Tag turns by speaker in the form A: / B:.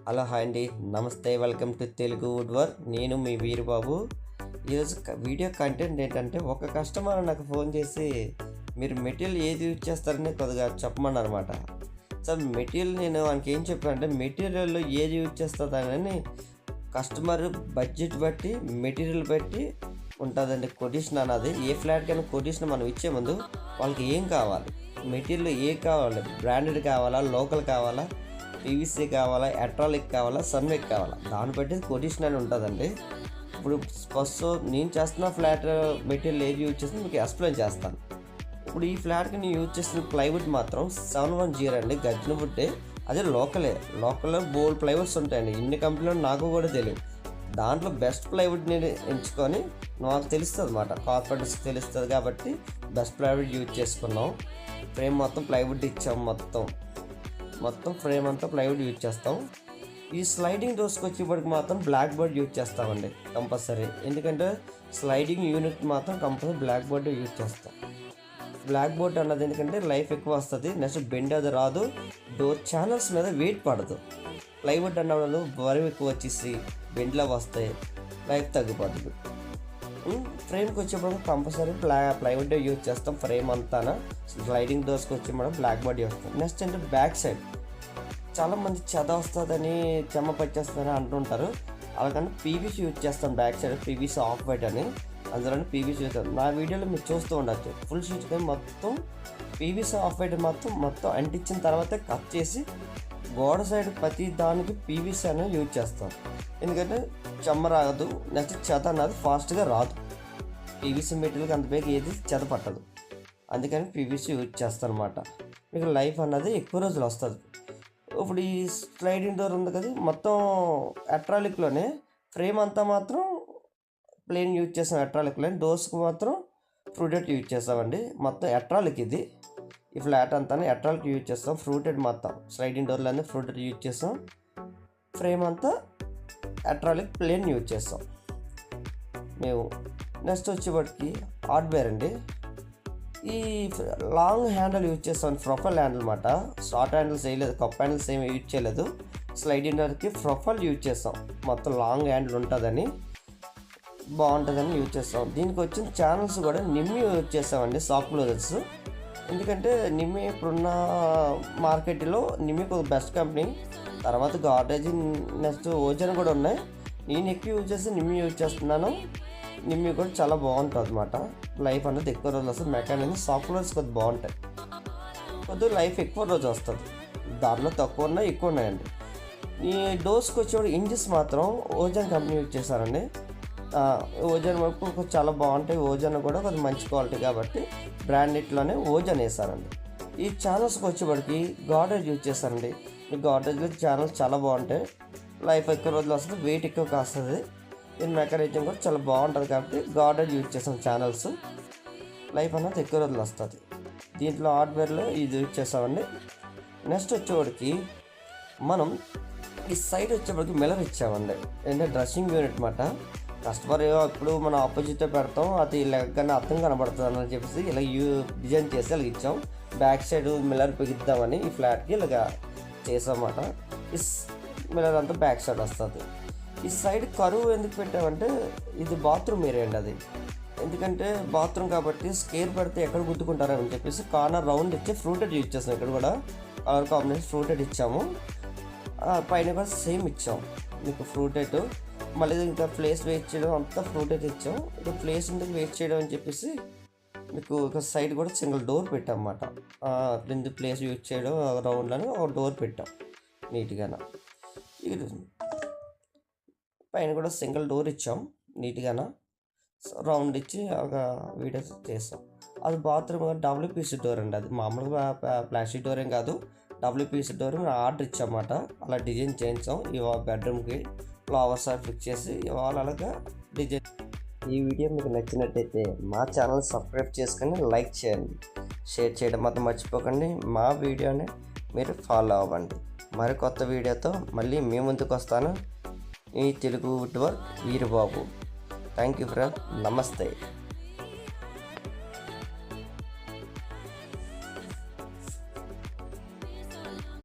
A: Hello hi అండి, నమస్తే. Welcome to Telugu wood work. నేను మీ వీరబాబు. ఈరోజు వీడియో కంటెంట్ ఏంటంటే, ఒక కస్టమర్ నాకు ఫోన్ చేసి మీరు మెటీరియల్ ఏది యూజ్ చేస్తారని కొద్దిగా చెప్పమన్నారు అనమాట. సార్ మెటీరియల్ నేను ఆయనకి ఏం చెప్పానంటే, మెటీరియల్లో ఏది యూజ్ చేస్తుందని కస్టమర్ బడ్జెట్ బట్టి మెటీరియల్ బట్టి ఉంటుందండి కొటేషన్ అన్నది. ఏ ఫ్లాట్కైనా కొటేషన్ మనం ఇచ్చే ముందు వాళ్ళకి ఏం కావాలి, మెటీరియల్ ఏ కావాలి, బ్రాండెడ్ కావాలా, లోకల్ కావాలా, పీవీసీ కావాలా, ఎట్రాలిక్ కావాలా, సన్విక్ కావాలా, దాన్ని బట్టి కొటేషన్ అని ఉంటుందండి. ఇప్పుడు ఫస్ట్ నేను చేస్తున్న ఫ్లాట్ మెటీరియల్ ఏది యూజ్ చేస్తే మీకు ఎక్స్ప్లెయిన్ చేస్తాను. ఇప్పుడు ఈ ఫ్లాట్కి నేను యూజ్ చేసిన ప్లైవుడ్ మాత్రం 710 అండి, గజ్జిన వుడ్డే. అదే లోకల్లో బోల్డ్ ప్లైవుడ్స్ ఉంటాయండి. ఇన్ని కంపెనీలు నాకు కూడా తెలియదు. దాంట్లో బెస్ట్ ప్లైవుడ్ నేను ఎంచుకొని నాకు తెలుస్తుంది అన్నమాట, కార్పొరేట్స్ తెలుస్తుంది కాబట్టి బెస్ట్ ప్లైవుడ్ యూజ్ చేసుకున్నాం. ఫ్రేమ్ మొత్తం ప్లైవుడ్ ఇచ్చాం, మొత్తం ఫ్రేమ్ అంతా ప్లైవుడ్ యూజ్ చేస్తాం. ఈ స్లైడింగ్ డోర్స్కి వచ్చేప్పటికి మాత్రం బ్లాక్ బోర్డ్ యూజ్ చేస్తామండి కంపల్సరీ. ఎందుకంటే స్లైడింగ్ యూనిట్ మాత్రం కంపల్సరీ బ్లాక్ బోర్డ్ యూజ్ చేస్తాం. బ్లాక్ బోర్డ్ అన్నది ఎందుకంటే లైఫ్ ఎక్కువ వస్తుంది, నెక్స్ట్ బెండ్ అది రాదు, డోర్ ఛానల్స్ మీద వెయిట్ పడదు. ప్లైవుడ్ అన్నప్పుడు బరువు ఎక్కువ వచ్చేసి బెండ్లో వస్తాయి, లైఫ్ తగ్గిపోతుంది. ఫ్రేమ్కి వచ్చేప్పుడు కంపల్సరీ ప్లైవుడ్ యూజ్ చేస్తాం. ఫ్రేమ్ అంతా స్లైడింగ్ డోర్స్కి వచ్చి మనం బ్లాక్ బోర్డ్ యూజ్ చేస్తాం. నెక్స్ట్ అంటే బ్యాక్ సైడ్ చాలామంది చెద వస్తుందని, చెమ్మ పచ్చేస్తుందని అంటుంటారు. అలాగని పీవీసీ యూజ్ చేస్తాం. Back side PVC off white అని, అందులోనే పీవీసీ యూజ్ చేస్తాం. నా వీడియోలో మీరు చూస్తూ ఉండొచ్చు, ఫుల్ షీట్ మొత్తం పీవీసీ ఆఫ్ వైట్ మొత్తం అంటించిన తర్వాతే కట్ చేసి గోడ సైడ్ ప్రతి దానికి పీవీసీ అనేది యూజ్ చేస్తాం. ఎందుకంటే చెమ్మ రాదు, నెక్స్ట్ చెద అన్నది ఫాస్ట్గా రాదు. పీవీసీ మెటీరియల్కి అంత బేగా ఏది చెద పట్టదు, అందుకని పీవీసీ యూజ్ చేస్తాను అనమాట. మీకు లైఫ్ అన్నది ఎక్కువ రోజులు వస్తుంది. ఇప్పుడు ఈ స్లైడింగ్ డోర్ ఉంది కదా, మొత్తం ఎట్రాలిక్లోనే ఫ్రేమ్ అంతా మాత్రం ప్లెయిన్ యూజ్ చేస్తాం. ఎట్రాలిక్లో డోర్స్కి మాత్రం ఫ్రూటెడ్ యూజ్ చేస్తామండి. మొత్తం ఎట్రాలిక్ ఇది. ఈ ఫ్లాట్ అంతా ఎట్రాలిక్ యూజ్ చేస్తాం. ఫ్రూటెడ్ మొత్తం స్లైడింగ్ డోర్లన్నీ ఫ్రూటెడ్ యూజ్ చేస్తాం. ఫ్రేమ్ అంతా ఎట్రాలిక్ ప్లెయిన్ యూజ్ చేస్తాం మేము. నెక్స్ట్ వచ్చేప్పటికి హార్డ్వేర్ అండి. ఈ లాంగ్ హ్యాండిల్ యూజ్ చేస్తాం, ప్రొఫైల్ హ్యాండిల్ అనమాట. షార్ట్ హ్యాండిల్స్ వేయలేదు, కప్ హ్యాండిల్స్ ఏమి యూజ్ చేయలేదు. స్లైడింగ్ డోర్కి ప్రొఫైల్ యూజ్ చేస్తాం, మొత్తం లాంగ్ హ్యాండిల్ ఉంటుందని, బాగుంటుందని యూజ్ చేస్తాం. దీనికి వచ్చిన ఛానల్స్ కూడా నిమ్మి యూజ్ చేస్తామండి, సాఫ్ట్ క్లోజర్స్. ఎందుకంటే నిమ్మి ఇప్పుడున్న మార్కెట్లో నిమ్మి ఒక బెస్ట్ కంపెనీ. తర్వాత గార్డేజ్, నెక్స్ట్ ఓజన్ కూడా ఉన్నాయి. నేను ఎక్కువ యూజ్ చేస్తే నిమ్మి యూజ్ చేస్తున్నాను. నిమ్మి కూడా చాలా బాగుంటుంది అనమాట. లైఫ్ అనేది ఎక్కువ రోజులు వస్తుంది. మెకానిక్ సాఫ్ట్ క్లోజర్స్ కొద్దిగా బాగుంటాయి, కొద్దిగా లైఫ్ ఎక్కువ రోజు వస్తుంది. దాంట్లో తక్కువ ఉన్నాయి, ఎక్కువ ఉన్నాయండి. ఈ డోర్స్కి వచ్చేవాడు ఇంజిన్స్ మాత్రం ఓజన్ కంపెనీ యూజ్ చేశారండి. ఓజన్ వరకు చాలా బాగుంటాయి. ఓజన్ కూడా కొంచెం మంచి క్వాలిటీ కాబట్టి బ్రాండెడ్లోనే ఓజన్ వేస్తారండి. ఈ ఛానల్స్కి వచ్చేవాడికి గార్డేజ్ యూజ్ చేస్తారండి. ఈ గార్డేజ్లో ఛానల్స్ చాలా బాగుంటాయి, లైఫ్ ఎక్కువ రోజులు వస్తుంది, వెయిట్ ఎక్కువ కాస్తుంది. దీని మెకానిజం కూడా చాలా బాగుంటుంది కాబట్టి గార్డేజ్ యూజ్ చేస్తాం. ఛానల్స్ లైఫ్ అన్నది ఎక్కువ రోజులు వస్తుంది. దీంట్లో హార్డ్వేర్లో ఇది యూజ్ చేస్తామండి. నెక్స్ట్ వచ్చేవాడికి మనం ఈ సైడ్ వచ్చేప్పటికి మిల్లర్ ఇచ్చామండి. ఏంటంటే డ్రెస్సింగ్ యూనిట్ అనమాట. కస్టమర్ ఇప్పుడు మనం ఆపోజిట్లో పెడతాం, అది లెగ్గానే అర్థం కనబడుతుంది అని చెప్పేసి ఇలా డిజైన్ చేసి ఇలా ఇచ్చాం. బ్యాక్ సైడ్ మిల్లర్ పిగిద్దామని ఈ ఫ్లాట్కి ఇలాగ చేసామన్నమాట. ఈ మిల్లర్ అంతా బ్యాక్ సైడ్ వస్తుంది. ఈ సైడ్ కరువు ఎందుకు పెట్టామంటే, ఇది బాత్రూమ్ ఏరియా అండి. అది ఎందుకంటే బాత్రూమ్ కాబట్టి స్కేర్ పెడితే ఎక్కడ గుద్దుకుంటారని చెప్పేసి కార్నర్ రౌండ్ ఇచ్చి ఫ్రూటెడ్ యూజ్ చేస్తాం. ఇక్కడ కూడా కలర్ కాంబినేషన్ ఫ్రూటెడ్ ఇచ్చాము. పైన కూడా సేమ్ ఇచ్చాం మీకు ఫ్రూటెడ్. మళ్ళీ ఇంకా ప్లేస్ వెయిట్ చేయడం అంతా ఫ్రూటెడ్ ఇచ్చాం. ఇక ప్లేస్ ఎందుకు వెయిట్ చేయడం అని చెప్పేసి మీకు ఒక సైడ్ కూడా సింగిల్ డోర్ పెట్టాం అన్నమాట. రెండు ప్లేస్ యూజ్ చేయడం రౌండ్లని ఒక డోర్ పెట్టాం నీట్గాన. పైన కూడా సింగిల్ డోర్ ఇచ్చాం నీట్గాన, రౌండ్ ఇచ్చి ఒక వీడియో చేస్తాం. అది బాత్రూమ్ డబ్ల్యూపీసీ డోర్ అండి. అది మామూలుగా ప్లాస్టిక్ డోర్ ఏం కాదు, డబ్ల్యూపీసీ డోర్ ఆర్డర్ ఇచ్చామన్నమాట. అలా డిజైన్ చేయించాం. ఇవాళ బెడ్రూమ్కి ఫ్లవర్స్ ఫిక్స్ చేసి ఇవాళ అలాగా డిజైన్. ఈ వీడియో మీకు నచ్చినట్టయితే మా ఛానల్ సబ్స్క్రైబ్ చేసుకొని లైక్ చేయండి, షేర్ చేయడం మాత్రం మర్చిపోకండి. మా వీడియోని మీరు ఫాలో అవ్వండి. మరి కొత్త వీడియోతో మళ్ళీ మీ ముందుకు వస్తాను. ఈ Telugu wood work Veerababu. Thank you friend, నమస్తే.